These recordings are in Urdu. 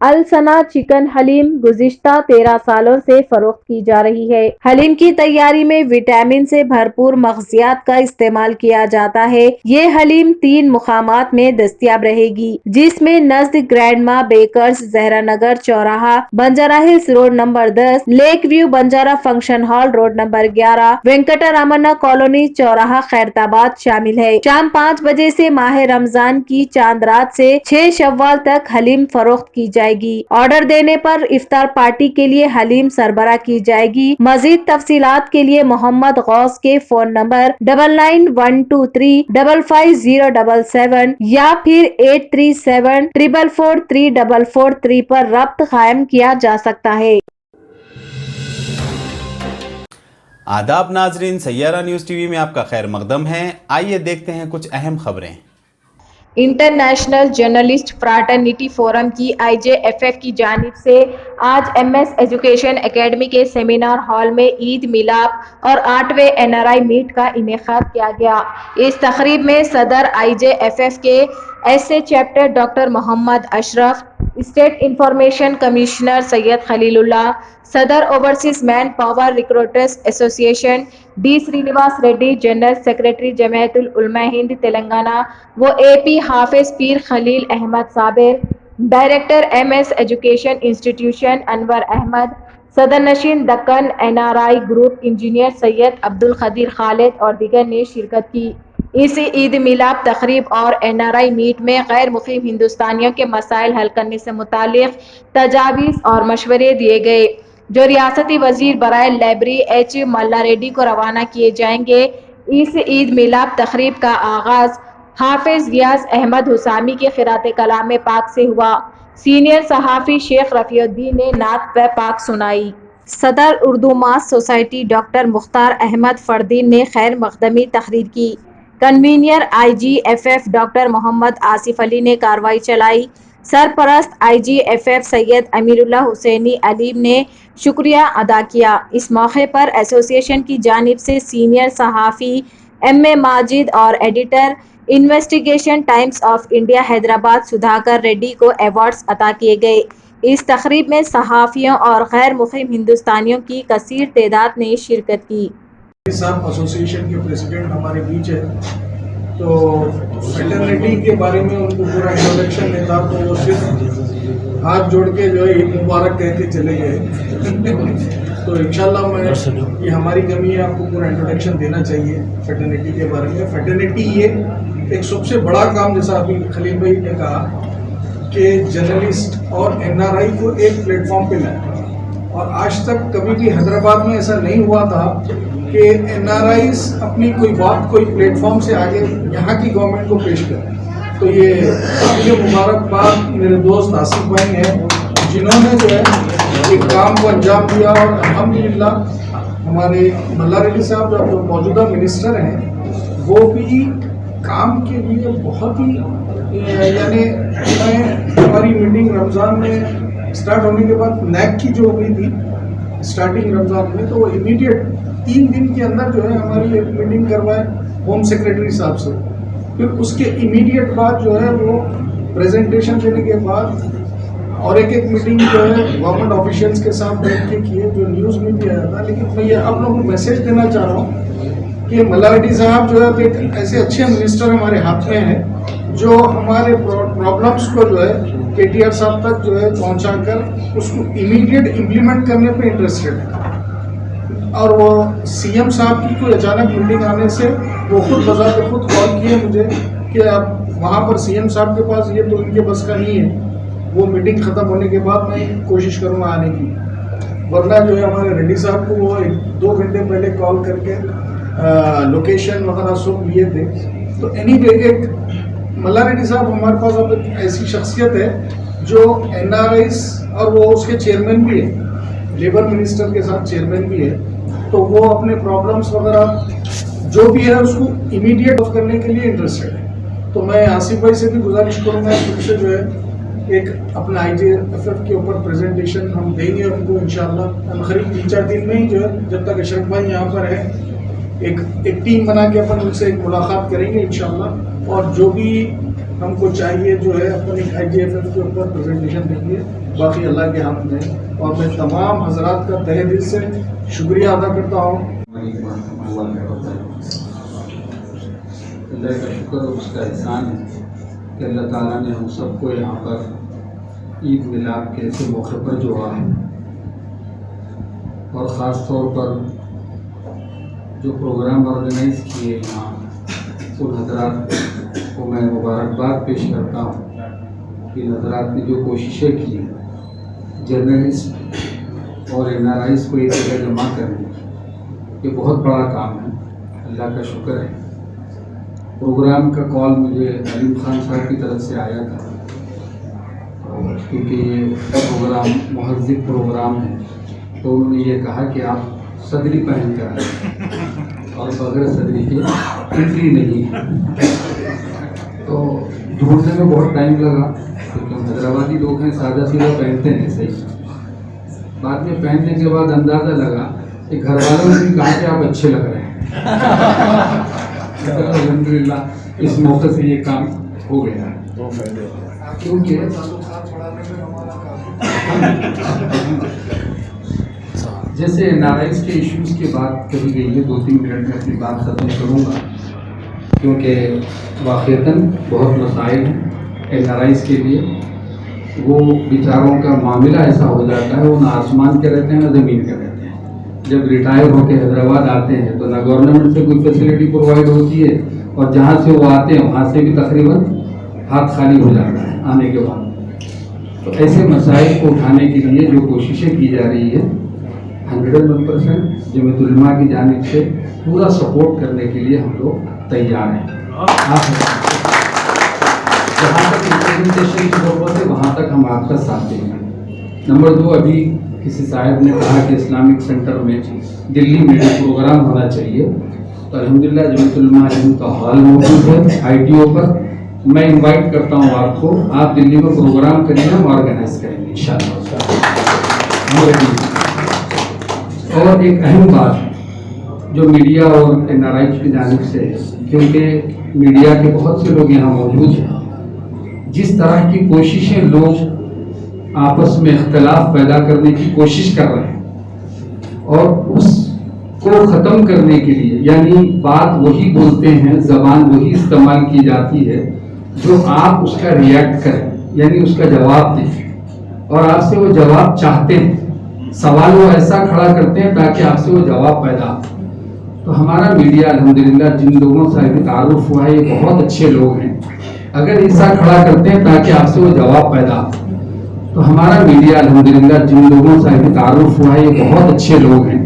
السنا چکن حلیم گزشتہ 13 سالوں سے فروخت کی جا رہی ہے۔ حلیم کی تیاری میں وٹامن سے بھرپور مغزیات کا استعمال کیا جاتا ہے۔ یہ حلیم 3 مقامات میں دستیاب رہے گی، جس میں نزد گرینڈ ماں بیکرز، زہرا نگر چوراہا، Banjara hills road number 10، lake view Banjara function hall road number 11، Venkata Ramana colony چوراہا خیرتآباد شامل ہے۔ شام 5 بجے سے ماہ رمضان کی چاند رات سے 6 شوال تک حلیم فروخت کی جائے گی۔ آرڈر دینے پر افطار پارٹی کے لیے حلیم سربراہ کی جائے گی۔ مزید تفصیلات کے لیے محمد غوث کے فون نمبر 9912355077 یا پھر 8374443443 پر رابطہ قائم کیا جا سکتا ہے۔ آداب ناظرین، سیارہ نیوز ٹی وی میں آپ کا خیر مقدم ہے۔ آئیے دیکھتے ہیں کچھ اہم خبریں۔ انٹرنیشنل جرنلسٹ فراٹرنیٹی فورم کی IJFF کی جانب سے آج MS ایجوکیشن اکیڈمی کے سیمینار ہال میں عید میلاد اور 8ویں NRI میٹ کا انعقاد کیا گیا۔ اس تقریب میں صدر IJFF کے SA chapter doctor Muhammad Ashraf, state information commissioner Syed Khalil Ullah, صدر overseas manpower recruiters association D Srinivas Reddy, general secretary Jamiat Ulama Hind Telangana و AP Hafiz Peer Khalil Ahmed Sabir, director MS education institution Anwar Ahmed, صدر نشین Deccan NRI group engineer Syed Abdul Qadeer Khalid اور دیگر نے شرکت کی۔ اس عید میلاد تقریب اور NRI میٹ میں غیر مقیم ہندوستانیوں کے مسائل حل کرنے سے متعلق تجاویز اور مشورے دیے گئے، جو ریاستی وزیر برائے لائبریری H ملا ریڈی کو روانہ کیے جائیں گے۔ اس عید میلاد تقریب کا آغاز حافظ غیاث احمد حسامی کے قراءت کلام پاک سے ہوا۔ سینئر صحافی شیخ رفیع الدین نے نعت پاک سنائی۔ صدر اردو ماس سوسائٹی ڈاکٹر مختار احمد فردین نے خیر مقدمی تقریر کی۔ کنوینر IJFF ڈاکٹر محمد آصف علی نے کارروائی چلائی۔ سرپرست IJFF سید امیر اللہ حسینی علیم نے شکریہ ادا کیا۔ اس موقع پر ایسوسی ایشن کی جانب سے سینئر صحافی MA ماجد اور editor investigation Times of India Hyderabad Sudhakar ready کو ایوارڈز عطا کیے گئے۔ اس تقریب میں صحافیوں اور غیر مقیم ہندوستانیوں کی کثیر تعداد نے شرکت کی۔ صاحب ایسوسی ایشن کے پریزیڈنٹ ہمارے بیچ ہے، تو فیٹرنیٹی کے بارے میں ان کو پورا انٹروڈکشن نہیں تھا، تو وہ صرف ہاتھ جوڑ کے جو ہے عید مبارک کہہ کے چلے گئے۔ تو انشاءاللہ میں یہ ہماری کمی ہے، آپ کو پورا انٹروڈکشن دینا چاہیے فیٹرنیٹی کے بارے میں۔ فیٹرنیٹی یہ ایک سب سے بڑا کام، جیسا ابھی خلیل بھائی نے کہا کہ جرنلسٹ اور NRI کو ایک پلیٹ فارم پہ لائے، اور آج تک کبھی بھی حیدرآباد میں ایسا نہیں ہوا تھا کہ NRIs اپنی کوئی بات کوئی پلیٹ فارم سے آگے یہاں کی گورنمنٹ کو پیش کریں۔ تو یہ مبارکباد میرے دوست آصف بھائی ہیں، جنہوں نے جو ہے ایک کام کو انجام دیا، اور الحمدللہ ہمارے ملا ریڈی صاحب جو موجودہ منسٹر ہیں، وہ بھی کام کے لیے بہت ہی یعنی ہماری میٹنگ رمضان میں اسٹارٹ ہونے کے بعد نیک کی جو ہوئی تھی اسٹارٹنگ رمضان میں، تو وہ امیڈیٹ 3 دن کے اندر جو ہے ہماری ایک میٹنگ کروائے ہوم سیکریٹری صاحب سے، پھر اس کے امیڈیٹ بعد جو ہے وہ پریزنٹیشن دینے کے بعد اور ایک میٹنگ جو ہے گورنمنٹ آفیشیلس کے ساتھ بیٹھ کے کیے، جو نیوز میں بھی آیا تھا۔ لیکن میں یہ آپ لوگوں کو میسج دینا چاہ رہا ہوں کہ ملا ریڈی صاحب جو ہے ایک ایسے اچھے منسٹر ہمارے ہاتھ میں ہیں، جو ہمارے پرابلمس کو جو ہے KTR صاحب تک جو ہے پہنچا کر اس کو امیڈیٹ امپلیمنٹ کرنے پہ انٹرسٹڈ ہے۔ اور وہ CM صاحب کی کوئی اچانک میٹنگ آنے سے وہ خود بذات خود کال کیے مجھے کہ اب وہاں پر CM صاحب کے پاس یہ تو ان کے بس کا نہیں ہے، وہ میٹنگ ختم ہونے کے بعد میں کوشش کروں گا آنے کی، ورنہ جو ہے ہمارے ریڈی صاحب کو وہ 2 گھنٹے پہلے کال کر کے لوکیشن وغیرہ سب لیے تھے۔ تو اینی وے ایک ملا ریڈی صاحب ہمارے پاس اب ایک ایسی شخصیت ہے جو NRIs، اور وہ اس کے چیئرمین بھی ہے، لیبر منسٹر کے ساتھ چیئرمین بھی ہے، تو وہ اپنے پرابلمس وغیرہ جو بھی ہے اس کو امیڈیٹ کرنے کے لیے انٹرسٹڈ ہے۔ تو میں آصف بھائی سے بھی گزارش کروں گا پھر سے جو ہے ایک اپنا IJFF کے اوپر پریزنٹیشن ہم دیں گے ان کو انشاءاللہ قریب 3-4 دن میں ہی، جو ہے جب تک اشرف بھائی یہاں پر ہے ایک ٹیم بنا کے اپن ان سے ایک ملاقات کریں گے انشاءاللہ، اور جو بھی ہم کو چاہیے جو ہے اپنی IJFF کے اوپر پریزنٹیشن دیں گے. باقی اللہ کے ہاتھ میں. اور میں تمام حضرات کا تہ دل سے شکریہ ادا کرتا ہوں. اللہ کا شکر اور اس کا احسان ہے کہ اللہ تعالیٰ نے ہم سب کو یہاں پر عید میلاد کے ایسے موقع پر جوڑا ہے، اور خاص طور پر جو پروگرام آرگنائز کیے یہاں ان حضرات کو میں مبارکباد پیش کرتا ہوں. ان حضرات نے جو کوششیں کی جرنلسٹ اور NRIs کو ایک جگہ جمع کرنے کی، یہ بہت بڑا کام ہے. اللہ کا شکر ہے. پروگرام کا کال مجھے علیم خان صاحب کی طرف سے آیا تھا، کیونکہ یہ پروگرام مہذب پروگرام ہے، تو انہوں نے یہ کہا کہ آپ صدری پہن کر آئیں اور بغیر صدری کے انٹری نہیں ہے. تو ڈھونڈنے میں بہت ٹائم لگا، کیونکہ ہم حیدرآبادی لوگ ہیں، سادہ سیدھا پہنتے ہیں صحیح. بعد میں پہننے کے بعد اندازہ لگا کہ گھر والوں نے بھی کہا کہ آپ اچھے لگ رہے ہیں. الحمدللہ اس موقع سے یہ کام ہو گیا، کیونکہ جیسے NRIs کے ایشوز کی بات کہی گئی ہے، 2-3 منٹ میں اپنی بات ختم کروں گا، کیونکہ واقعتاً بہت مسائل ہیں NRIs کے لیے. وہ بیچاروں کا معاملہ ایسا ہو جاتا ہے، وہ نہ آسمان کے رہتے ہیں نہ زمین کے رہتے ہیں. جب ریٹائر ہو کے حیدرآباد آتے ہیں تو نہ گورنمنٹ سے کوئی فیسلٹی پرووائڈ ہوتی ہے، اور جہاں سے وہ آتے ہیں وہاں سے بھی تقریباً ہاتھ خالی ہو جاتا ہے آنے کے بعد. تو ایسے مسائل کو اٹھانے کے لیے جو کوششیں کی جا رہی ہے 101% جمعیت العلماء کی جانب سے پورا سپورٹ کرنے کے لیے ہم لوگ تیار ہیں. جہاں تک امپلیمنٹیشن کی ضرورت ہے وہاں تک ہم آپ کا ساتھ دیں گے. نمبر 2، ابھی کسی صاحب نے کہا کہ اسلامک سینٹر میں دلی میں پروگرام ہونا چاہیے، تو الحمدللہ جمعیت العلماء کا ہال موجود ہے ITO پر. میں انوائٹ کرتا ہوں آپ کو، آپ دلی میں پروگرام کریے، ہم آرگنائز کریں گے انشاءاللہ. اور ایک اہم بات جو میڈیا اور NRI کی جانب سے ہے، کیونکہ میڈیا کے بہت سے لوگ یہاں موجود ہیں، جس طرح کی کوششیں لوگ آپس میں اختلاف پیدا کرنے کی کوشش کر رہے ہیں اور اس کو ختم کرنے کے لیے، یعنی بات وہی بولتے ہیں، زبان وہی استعمال کی جاتی ہے جو آپ اس کا ریئیکٹ کریں، یعنی اس کا جواب دیں، اور آپ سے وہ جواب چاہتے ہیں. سوال وہ ایسا کھڑا کرتے ہیں تاکہ آپ سے وہ جواب پیدا ہو. تو ہمارا میڈیا الحمدللہ جن لوگوں سے ابھی تعارف ہوا ہے یہ بہت اچھے لوگ ہیں. اگر ایسا کھڑا کرتے ہیں تاکہ آپ سے وہ جواب پیدا ہو، تو ہمارا میڈیا الحمدللہ جن لوگوں سے ابھی تعارف ہوا ہے یہ بہت اچھے لوگ ہیں.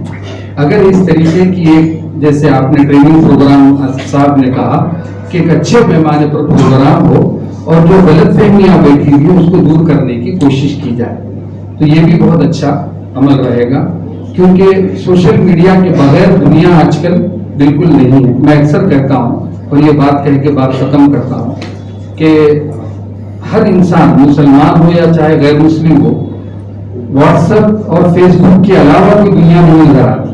اگر اس طریقے کی ایک، جیسے آپ نے ٹریننگ پروگرام صاحب نے کہا کہ ایک اچھے پیمانے پر پروگرام ہو اور جو غلط فہمیاں بیٹھی ہوئی اس کو دور کرنے کی کوشش کی جائے، تو یہ بھی بہت اچھا عمل رہے گا. کیونکہ سوشل میڈیا کے بغیر دنیا آج کل بالکل نہیں ہے. میں اکثر کہتا ہوں اور یہ بات کہہ کے بات ختم کرتا ہوں کہ ہر انسان، مسلمان ہو یا چاہے غیر مسلم ہو، واٹس ایپ اور فیس بک کے علاوہ کوئی دنیا نہیں نظر آتی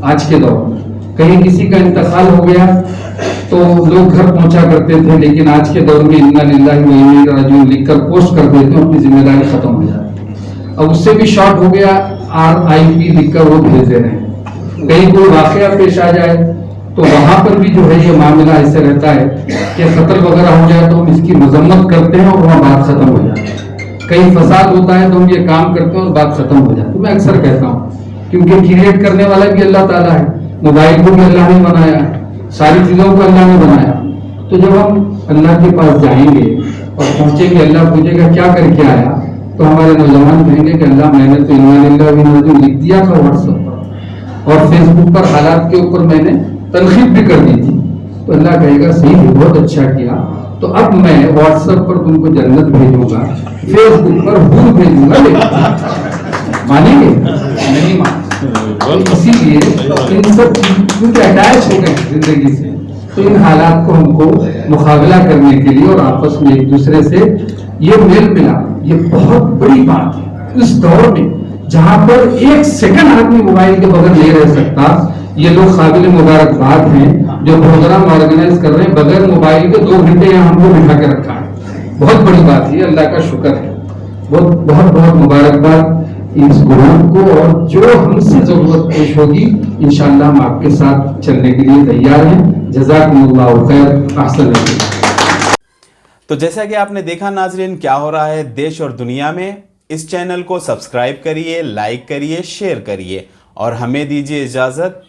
آج کے دور میں. کہیں کسی کا انتقال ہو گیا تو لوگ گھر پہنچا کرتے تھے، لیکن آج کے دور میں انا للہ و انا الیہ راجعون لکھ کر پوسٹ کر دیتے ہیں، اپنی ذمہ داری ختم ہو جاتی ہے. اب اس سے بھی شارٹ ہو گیا RIP لکھ کر وہ بھیج دے رہے ہیں. کہیں کوئی واقعہ پیش آ جائے تو وہاں پر بھی جو ہے یہ معاملہ ایسے رہتا ہے کہ قتل وغیرہ ہو جائے تو ہم اس کی مذمت کرتے ہیں اور وہاں بات ختم ہو جاتی ہے. کہیں فساد ہوتا ہے تو ہم یہ کام کرتے ہیں اور بات ختم ہو جاتی ہے. میں اکثر کہتا ہوں کیونکہ کریٹ کرنے والا بھی اللہ تعالیٰ ہے، موبائل کو بھی اللہ نے بنایا ہے، ساری چیزوں کو اللہ نے بنایا. تو جب ہم اللہ کے پاس جائیں گے اور پہنچیں گے، اللہ پوچھے گا کیا کر کے آیا، تو ہمارے نوجوان کہیں گے کہ اللہ میں نے تو انا للہ و انا الیہ راجعون لکھ دیا تھا واٹس ایپ پر، اور فیس بک پر حالات کے اوپر میں نے تنقید بھی کر دی تھی. تو اللہ کہے گا صحیح ہے، بہت اچھا کیا، تو اب میں واٹس ایپ پر تم کو جنت بھیجوں گا، فیس بک پر حور بھیجوں گا. مانیں گے؟ نہیں مانیں. اسی لیے ان سب کیونکہ اٹیچ ہو گئے زندگی سے، تو ان حالات کو ہم کو مقابلہ کرنے کے لیے اور آپس میں ایک دوسرے سے یہ میل ملا، یہ بہت بڑی بات ہے. اس دور میں جہاں پر ایک سیکنڈ آدمی موبائل کے بغیر نہیں رہ سکتا، یہ لوگ قابل مبارکباد ہیں جو پروگرام آرگنائز کر رہے ہیں. بغیر موبائل کے 2 گھنٹے یہاں ہم کو بٹھا کے رکھا ہے. بہت بڑی بات ہے, اللہ کا شکر ہے. بہت بہت بہت مبارکباد اس گروپ کو, اور جو ہم سے ضرورت پیش ہوگی انشاءاللہ ہم آپ کے ساتھ چلنے کے لیے تیار ہیں. جزاکم اللہ خیر. احسن علیکم. تو جیسا کہ آپ نے دیکھا ناظرین کیا ہو رہا ہے دیش اور دنیا میں. اس چینل کو سبسکرائب کریے, لائک کریے, شیئر کریے اور ہمیں دیجیے اجازت.